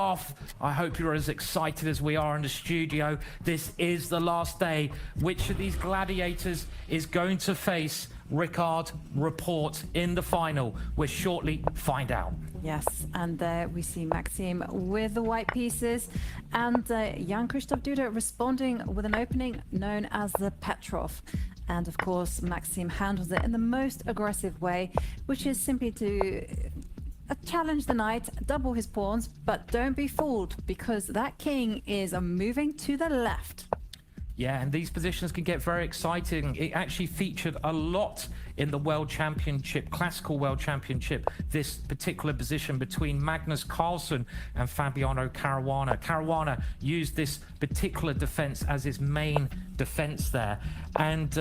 Krzysztof, I hope you're as excited as we are in the studio. This is the last day. Which of these gladiators is going to face Ricard Report in the final? We'll shortly find out. Yes, and there we see Maxime with the white pieces and young Krzysztof Duda responding with an opening known as the Petrov. And of course, Maxime handles it in the most aggressive way, which is simply to challenge the knight, double his pawns, but don't be fooled because that king is moving to the left. Yeah, and these positions can get very exciting. It actually featured a lot in the World Championship, Classical World Championship, this particular position between Magnus Carlsen and Fabiano Caruana. Caruana used this particular defense as his main defense there. And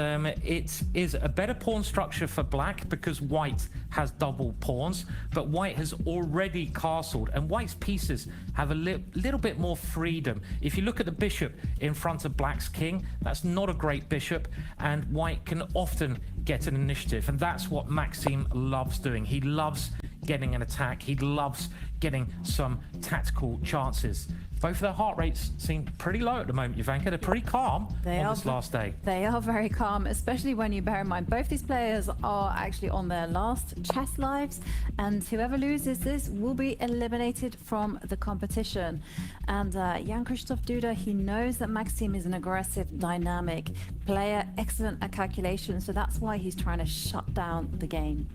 it is a better pawn structure for black because white has double pawns, but white has already castled, and white's pieces have a little bit more freedom. If you look at the bishop in front of black's king, that's not a great bishop, and white can often get an initiative, and that's what Maxime loves doing. He loves getting an attack. He loves getting some tactical chances. Both of their heart rates seem pretty low at the moment, Jovanka. They're pretty calm on this last day. They are very calm, especially when you bear in mind both these players are actually on their last chess lives, and whoever loses this will be eliminated from the competition. And young Krzysztof Duda, he knows that Maxime is an aggressive, dynamic player, excellent at calculation, so that's why he's trying to shut down the game.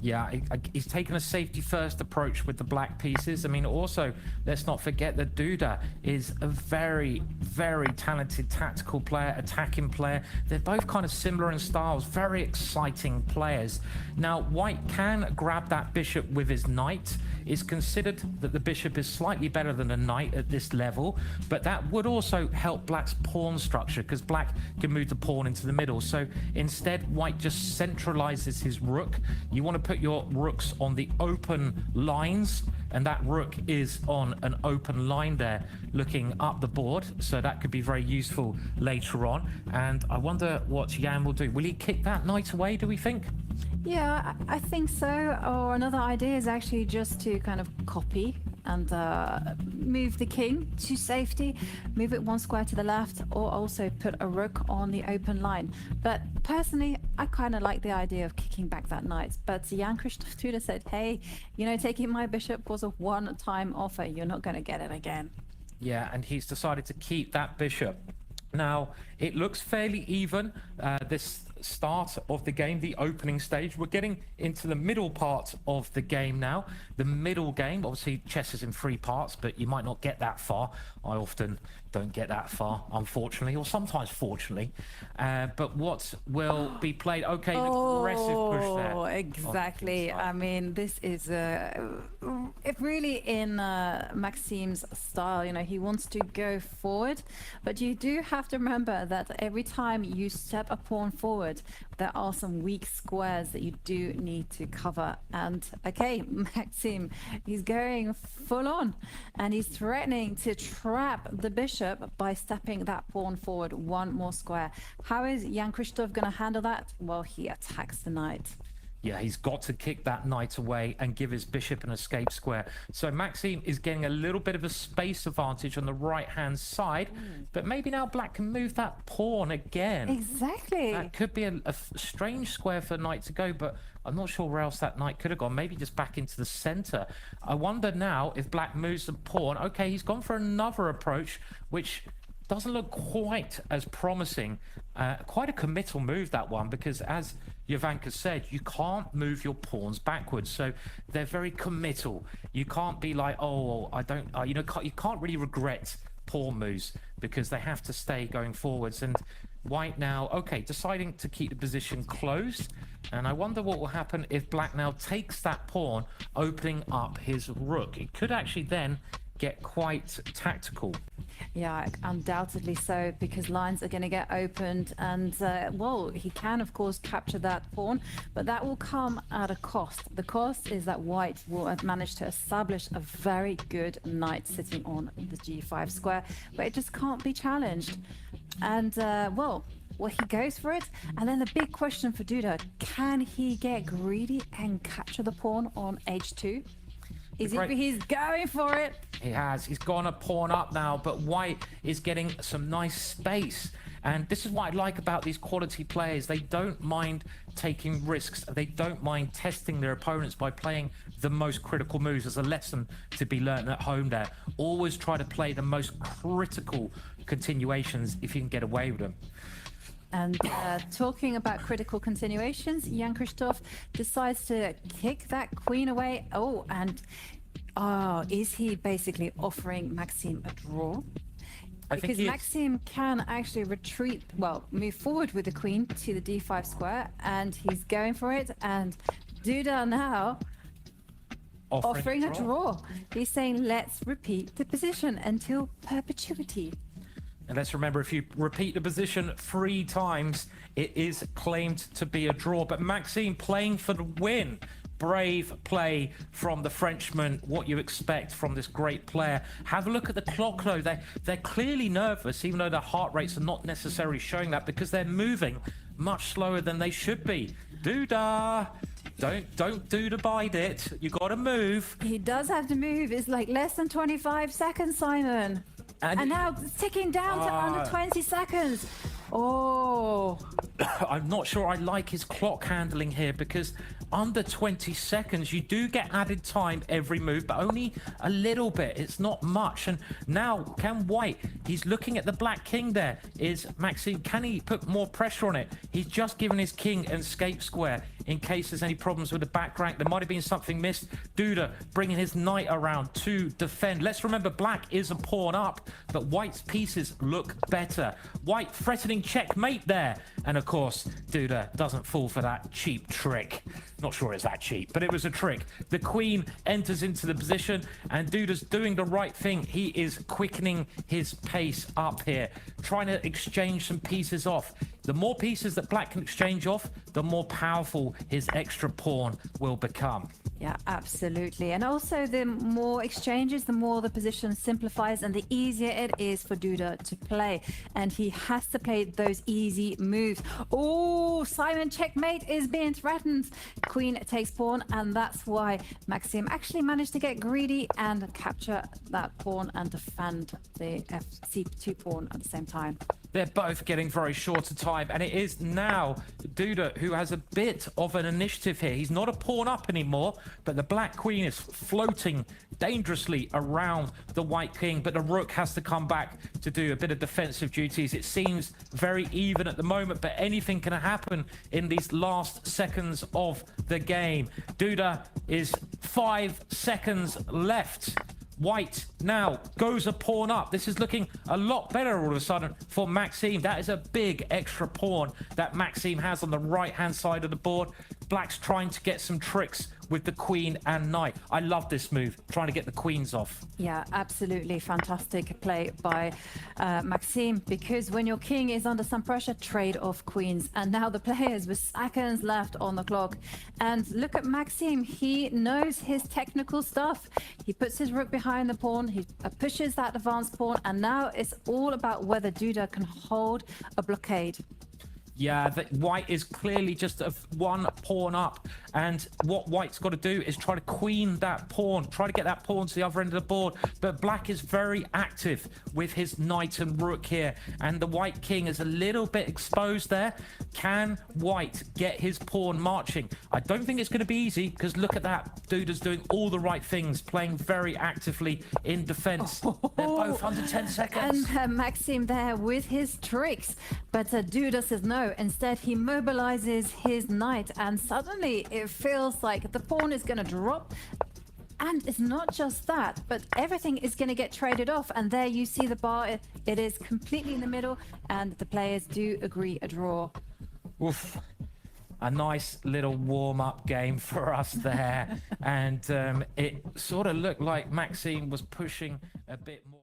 Yeah, he's taken a safety first approach with the black pieces. I mean, also, let's not forget that Duda is a very, very talented tactical player, attacking player. They're both kind of similar in styles, very exciting players. Now, white can grab that bishop with his knight. It's considered that the bishop is slightly better than a knight at this level, but that would also help black's pawn structure because black can move the pawn into the middle. So instead, white just centralizes his rook. You want to put your rooks on the open lines, and that rook is on an open line there looking up the board, so that could be very useful later on. And I wonder what Jan will do. Will he kick that knight away, do we think? Yeah, I think so. Or another idea is actually just to kind of copy and move the king to safety, move it one square to the left, or also put a rook on the open line. But personally, I kind of like the idea of kicking back that knight. But Jan Krzysztof Duda said, hey, you know, taking my bishop was a one-time offer. You're not going to get it again. Yeah, and he's decided to keep that bishop. Now, it looks fairly even, this start of the game, the opening stage. We're getting into the middle part of the game now. The middle game, obviously chess is in 3 parts, but you might not get that far. I often don't get that far, unfortunately, or sometimes fortunately. But what will be played? Okay, an aggressive push there. Oh, exactly. I mean, this is it really in Maxime's style. You know, he wants to go forward, but you do have to remember that every time you step a pawn forward, there are some weak squares that you do need to cover. And okay, Maxime, he's going full on, and he's threatening to trap the bishop by stepping that pawn forward one more square. How is Jan Krzysztof going to handle that? Well, he attacks the knight. Yeah, he's got to kick that knight away and give his bishop an escape square. So Maxime is getting a little bit of a space advantage on the right-hand side, but maybe now black can move that pawn again. Exactly. That could be a strange square for knight to go, but I'm not sure where else that knight could have gone. Maybe just back into the center. I wonder now if black moves the pawn. Okay, he's gone for another approach, which doesn't look quite as promising. Quite a committal move, that one, because as Jovanka said, you can't move your pawns backwards, so they're very committal. You can't be like, oh, I don't, you know, you can't really regret pawn moves because they have to stay going forwards. And white now, okay, deciding to keep the position closed. And I wonder what will happen if black now takes that pawn, opening up his rook. It could actually then get quite tactical. Yeah, undoubtedly so, because lines are going to get opened, and well, he can of course capture that pawn, but that will come at a cost. The cost is that white will have managed to establish a very good knight sitting on the g5 square, but it just can't be challenged. And well, he goes for it, and then the big question for Duda, can he get greedy and capture the pawn on h2? He's going for it. He has. He's gone a pawn up now, but white is getting some nice space. And this is what I like about these quality players. They don't mind taking risks. They don't mind testing their opponents by playing the most critical moves. There's a lesson to be learned at home there. Always try to play the most critical continuations if you can get away with them. And talking about critical continuations, Jan Krzysztof decides to kick that queen away. Oh, and is he basically offering Maxime a draw? Because Maxime can actually move forward with the queen to the d5 square, and he's going for it. And Duda now offering a draw. He's saying, let's repeat the position until perpetuity. And let's remember, if you repeat the position 3 times, it is claimed to be a draw. But Maxime playing for the win. Brave play from the Frenchman, what you expect from this great player. Have a look at the clock though. They're clearly nervous, even though their heart rates are not necessarily showing that, because they're moving much slower than they should be. Duda, don't Duda bide it. You got to move. He does have to move. It's like less than 25 seconds, Simon. And now it's ticking down to under 20 seconds. Oh. I'm not sure I like his clock handling here, because under 20 seconds, you do get added time every move, but only a little bit. It's not much. And now, can white, he's looking at the black king there. Is Maxime, can he put more pressure on it? He's just given his king an escape square in case there's any problems with the back rank. There might have been something missed. Duda bringing his knight around to defend. Let's remember, black is a pawn up, but white's pieces look better. White threatening checkmate there. And of course, Duda doesn't fall for that cheap trick. Not sure it's that cheap, but it was a trick. The queen enters into the position, and Duda's doing the right thing. He is quickening his pace up here, trying to exchange some pieces off. The more pieces that black can exchange off, the more powerful his extra pawn will become. Yeah, absolutely. And also, the more exchanges, the more the position simplifies, and the easier it is for Duda to play. And he has to play those easy moves. Oh, Simon checkmate is being threatened. Queen takes pawn, and that's why Maxime actually managed to get greedy and capture that pawn and defend the c2 pawn at the same time. They're both getting very short of time, and it is now Duda who has a bit of an initiative here. He's not a pawn up anymore, but the black queen is floating dangerously around the white king, but the rook has to come back to do a bit of defensive duties. It seems very even at the moment, but anything can happen in these last seconds of the game. Duda is 5 seconds left. White now goes a pawn up. This is looking a lot better all of a sudden for Maxime. That is a big extra pawn that Maxime has on the right-hand side of the board. Black's trying to get some tricks with the queen and knight. I love this move, trying to get the queens off. Yeah, absolutely fantastic play by Maxime, because when your king is under some pressure, trade off queens. And now the players with seconds left on the clock. And look at Maxime, he knows his technical stuff. He puts his rook behind the pawn, he pushes that advanced pawn, and now it's all about whether Duda can hold a blockade. Yeah, white is clearly just one pawn up, and what white's got to do is try to queen that pawn, try to get that pawn to the other end of the board. But black is very active with his knight and rook here, and the white king is a little bit exposed there. Can white get his pawn marching? I don't think it's going to be easy, because look at that. Duda's doing all the right things, playing very actively in defense. They're both under 10 seconds. And Maxime there with his tricks, but Duda says no. Instead, he mobilizes his knight, and suddenly it feels like the pawn is going to drop. And it's not just that, but everything is going to get traded off. And there you see the bar. It is completely in the middle, and the players do agree a draw. Oof. A nice little warm-up game for us there. And it sort of looked like Maxime was pushing a bit more.